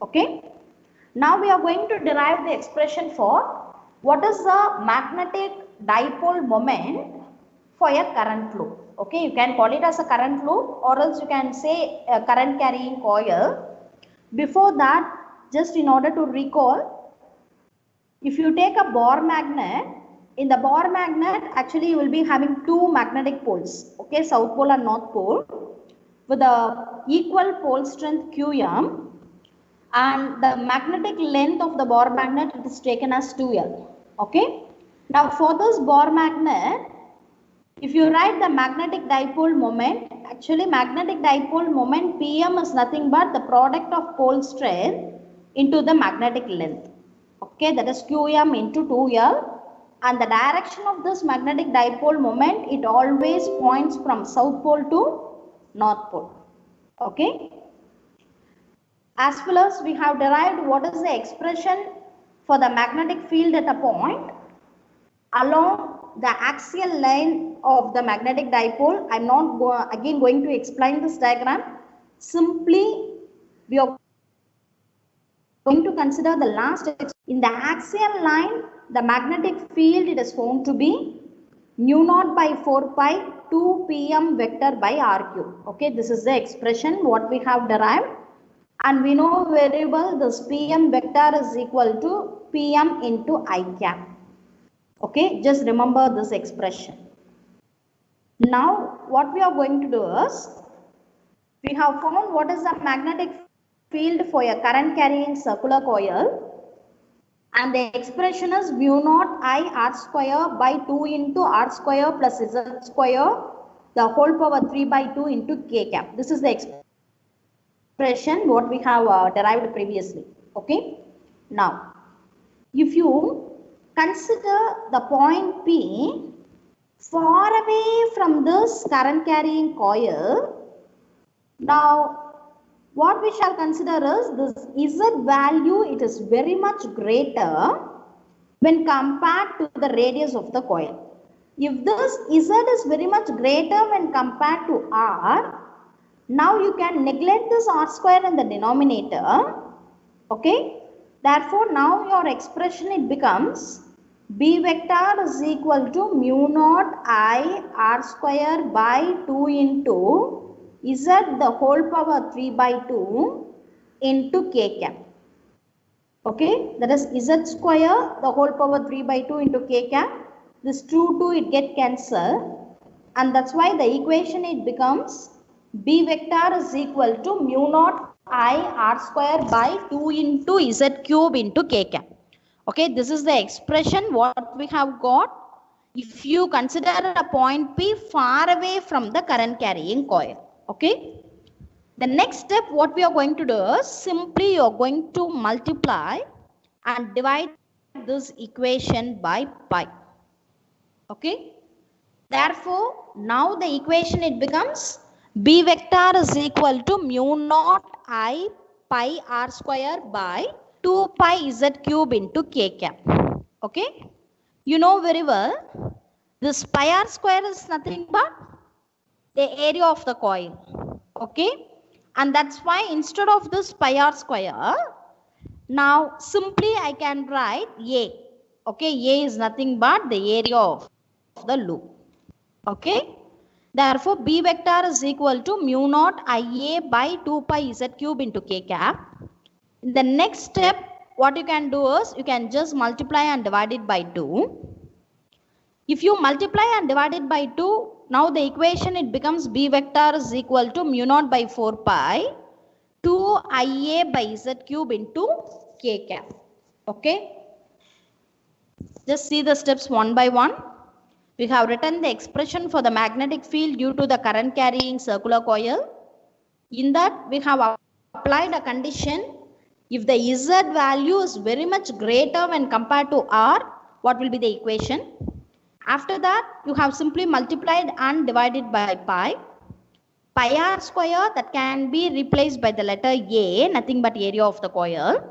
Okay. Now we are going to derive the expression for what is the magnetic dipole moment for a current loop. Okay, you can call it as a current loop, or else you can say a current carrying coil. Before that, just in order to recall, if you take a bar magnet, in the bar magnet actually you will be having two magnetic poles, okay, south pole and north pole, with the equal pole strength Qm, and the magnetic length of the bar magnet is taken as 2L. Okay. Now for this bar magnet, if you write the magnetic dipole moment, actually magnetic dipole moment Pm is nothing but the product of pole strength into the magnetic length. Okay, that is Qm into 2L, and the direction of this magnetic dipole moment, it always points from south pole to north pole. Okay. As well as we have derived what is the expression for the magnetic field at a point along the axial line of the magnetic dipole. I am not again going to explain this diagram. Simply we are going to consider the last. In the axial line, the magnetic field, it is found to be mu naught by 4 pi 2 Pm vector by R cube. Okay, this is the expression what we have derived. And we know very well this Pm vector is equal to Pm into I cap. Okay, just remember this expression. Now, what we are going to do is, we have found what is the magnetic field for a current carrying circular coil, and the expression is mu naught I R square by 2 into R square plus Z square, the whole power 3 by 2 into K cap. This is the expression what we have derived previously. Okay. Now, if you consider the point P far away from this current carrying coil, now what we shall consider is this Z value, it is very much greater when compared to the radius of the coil. If this Z is very much greater when compared to R, now you can neglect this R square in the denominator. Okay. Therefore, now your expression, it becomes B vector is equal to mu naught I R square by 2 into Z the whole power 3 by 2 into K cap. Okay, that is Z square the whole power 3 by 2 into K cap. This 2 it get cancelled, and that's why the equation, it becomes B vector is equal to mu naught I R square by 2 into Z cube into K cap. Okay, this is the expression what we have got if you consider a point P far away from the current carrying coil. Okay. The next step what we are going to do is, simply you are going to multiply and divide this equation by pi. Okay. Therefore, now the equation, it becomes B vector is equal to mu naught I pi R square by 2 pi Z cube into K cap. Okay. You know very well, this pi R square is nothing but the area of the coil. Okay. And that's why instead of this pi R square, now simply I can write A. Okay. A is nothing but the area of the loop. Okay. Therefore, B vector is equal to mu naught IA by 2 pi Z cube into K cap. In the next step, what you can do is, you can just multiply and divide it by 2. If you multiply and divide it by 2, now the equation, it becomes B vector is equal to mu naught by 4 pi 2 IA by Z cube into K cap. Okay. Just see the steps one by one. We have written the expression for the magnetic field due to the current carrying circular coil. In that, we have applied a condition. If the Z value is very much greater when compared to R, what will be the equation? After that, you have simply multiplied and divided by pi. Pi R square, that can be replaced by the letter A, nothing but area of the coil.